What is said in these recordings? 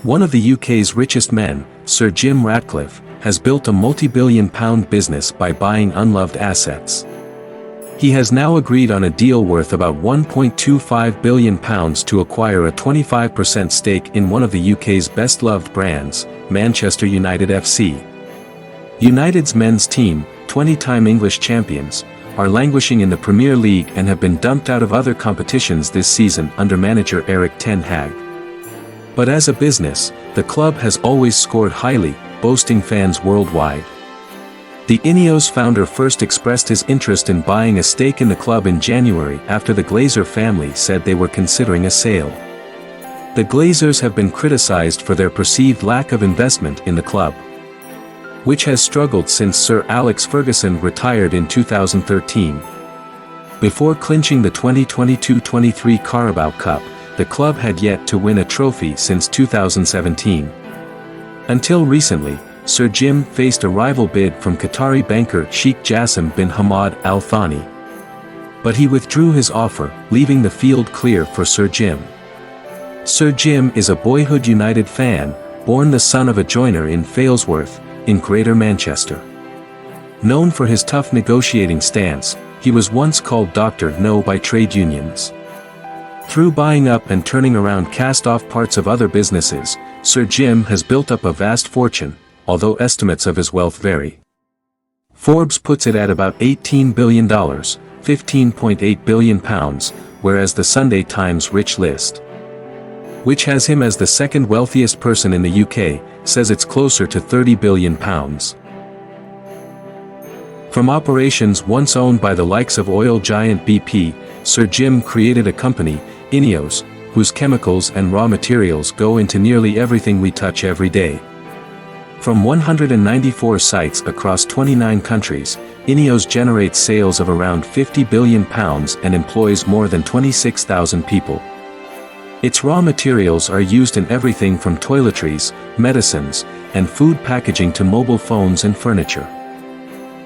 One of the UK's richest men, Sir Jim Ratcliffe, has built a multi-billion-pound business by buying unloved assets. He has now agreed on a deal worth about £1.25 billion to acquire a 25% stake in one of the UK's best-loved brands, Manchester United FC. United's men's team, 20-time English champions, are languishing in the Premier League and have been dumped out of other competitions this season under manager Erik ten Hag. But as a business, the club has always scored highly, boasting fans worldwide. The Ineos founder first expressed his interest in buying a stake in the club in January after the Glazer family said they were considering a sale. The Glazers have been criticized for their perceived lack of investment in the club, which has struggled since Sir Alex Ferguson retired in 2013. Before clinching the 2022-23 Carabao Cup, the club had yet to win a trophy since 2017. Until recently, Sir Jim faced a rival bid from Qatari banker Sheikh Jassim bin Hamad Al Thani. But he withdrew his offer, leaving the field clear for Sir Jim. Sir Jim is a boyhood United fan, born the son of a joiner in Failsworth, in Greater Manchester. Known for his tough negotiating stance, he was once called Dr. No by trade unions. Through buying up and turning around cast-off parts of other businesses, Sir Jim has built up a vast fortune, although estimates of his wealth vary. Forbes puts it at about $18 billion, £15.8 billion, whereas the Sunday Times Rich List, which has him as the second wealthiest person in the UK, says it's closer to £30 billion. From operations once owned by the likes of oil giant BP, Sir Jim created a company, Ineos, whose chemicals and raw materials go into nearly everything we touch every day. From 194 sites across 29 countries, Ineos generates sales of around £50 billion and employs more than 26,000 people. Its raw materials are used in everything from toiletries, medicines, and food packaging to mobile phones and furniture.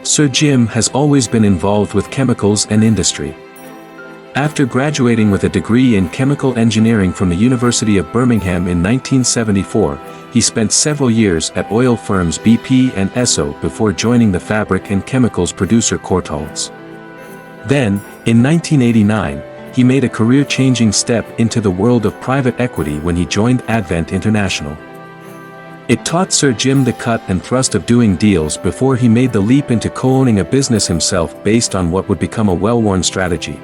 Sir Jim has always been involved with chemicals and industry. After graduating with a degree in chemical engineering from the University of Birmingham in 1974, he spent several years at oil firms BP and Esso before joining the fabric and chemicals producer Courtaulds. Then, in 1989, he made a career-changing step into the world of private equity when he joined Advent International. It taught Sir Jim the cut and thrust of doing deals before he made the leap into co-owning a business himself based on what would become a well-worn strategy.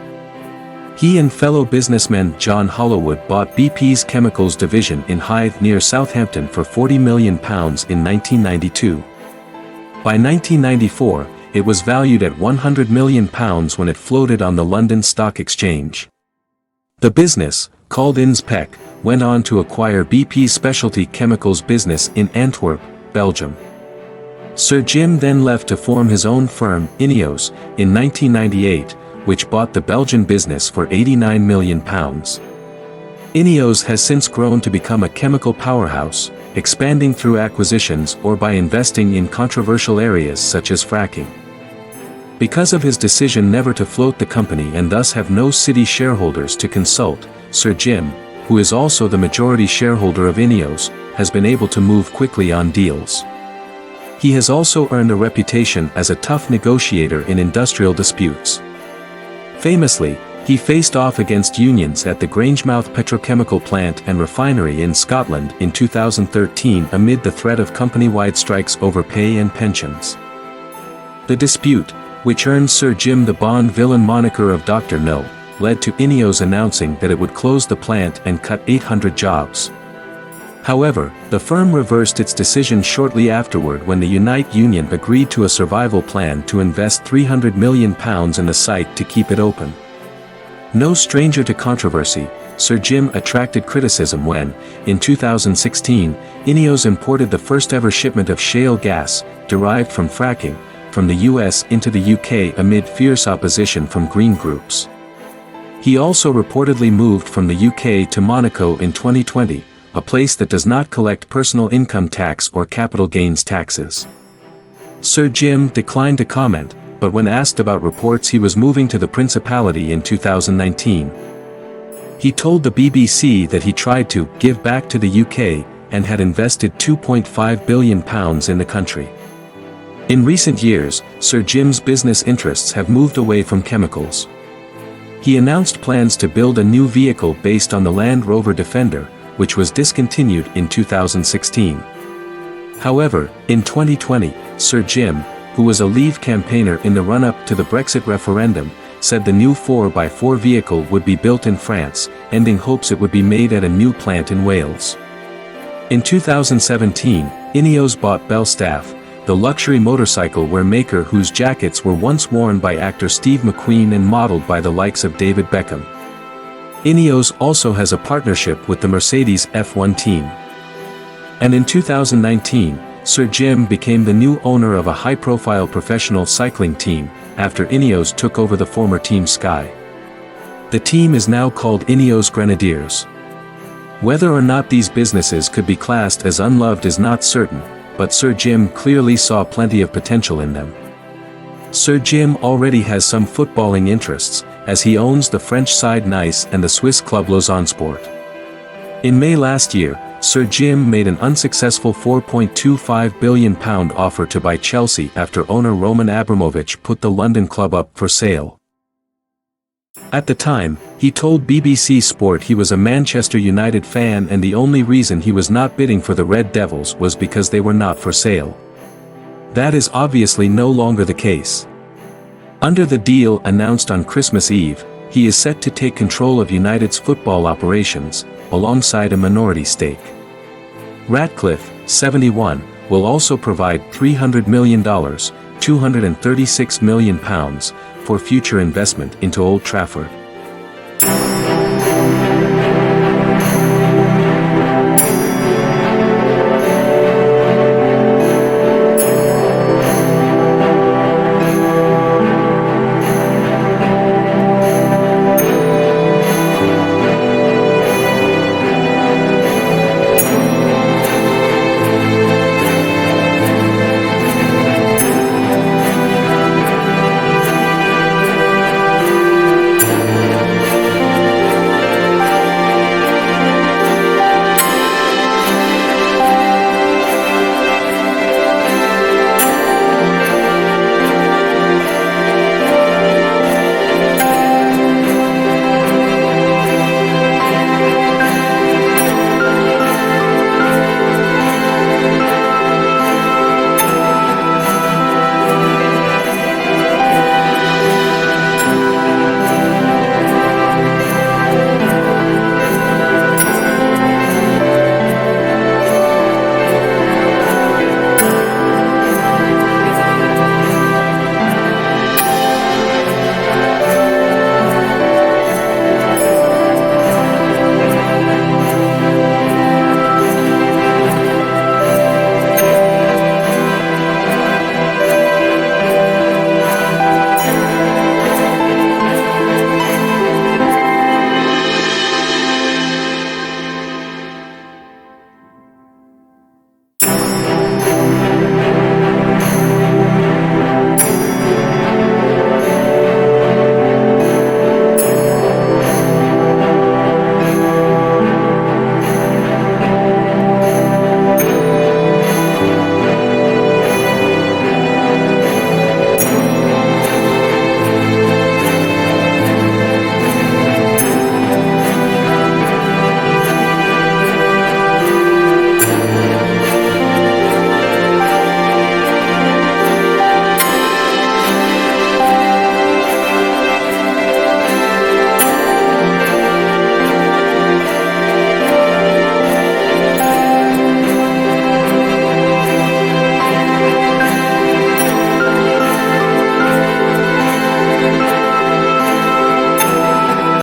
He and fellow businessman John Hollowwood bought BP's chemicals division in Hythe near Southampton for £40 million in 1992. By 1994, it was valued at £100 million when it floated on the London Stock Exchange. The business, called Inspec, went on to acquire BP's specialty chemicals business in Antwerp, Belgium. Sir Jim then left to form his own firm, Ineos, in 1998, which bought the Belgian business for £89 million. Ineos has since grown to become a chemical powerhouse, expanding through acquisitions or by investing in controversial areas such as fracking. Because of his decision never to float the company and thus have no city shareholders to consult, Sir Jim, who is also the majority shareholder of Ineos, has been able to move quickly on deals. He has also earned a reputation as a tough negotiator in industrial disputes. Famously, he faced off against unions at the Grangemouth petrochemical plant and refinery in Scotland in 2013 amid the threat of company-wide strikes over pay and pensions. The dispute, which earned Sir Jim the Bond villain moniker of Dr. No, led to Ineos announcing that it would close the plant and cut 800 jobs. However, the firm reversed its decision shortly afterward when the Unite union agreed to a survival plan to invest £300 million in the site to keep it open. No stranger to controversy, Sir Jim attracted criticism when, in 2016, Ineos imported the first-ever shipment of shale gas, derived from fracking, from the US into the UK amid fierce opposition from green groups. He also reportedly moved from the UK to Monaco in 2020, a place that does not collect personal income tax or capital gains taxes. Sir Jim declined to comment, but when asked about reports he was moving to the Principality in 2019, he told the BBC that he tried to give back to the UK, and had invested £2.5 billion in the country. In recent years, Sir Jim's business interests have moved away from chemicals. He announced plans to build a new vehicle based on the Land Rover Defender, which was discontinued in 2016. However, in 2020, Sir Jim, who was a Leave campaigner in the run-up to the Brexit referendum, said the new 4x4 vehicle would be built in France, ending hopes it would be made at a new plant in Wales. In 2017, Ineos bought Belstaff, the luxury motorcycle wear maker whose jackets were once worn by actor Steve McQueen and modeled by the likes of David Beckham. Ineos also has a partnership with the Mercedes F1 team. And in 2019, Sir Jim became the new owner of a high-profile professional cycling team, after Ineos took over the former Team Sky. The team is now called Ineos Grenadiers. Whether or not these businesses could be classed as unloved is not certain, but Sir Jim clearly saw plenty of potential in them. Sir Jim already has some footballing interests, as he owns the French side Nice and the Swiss club Lausanne-Sport. In May last year, Sir Jim made an unsuccessful £4.25 billion offer to buy Chelsea after owner Roman Abramovich put the London club up for sale. At the time, he told BBC Sport he was a Manchester United fan and the only reason he was not bidding for the Red Devils was because they were not for sale. That is obviously no longer the case. Under the deal announced on Christmas Eve, he is set to take control of United's football operations, alongside a minority stake. Ratcliffe, 71, will also provide $300 million, £236 million, for future investment into Old Trafford.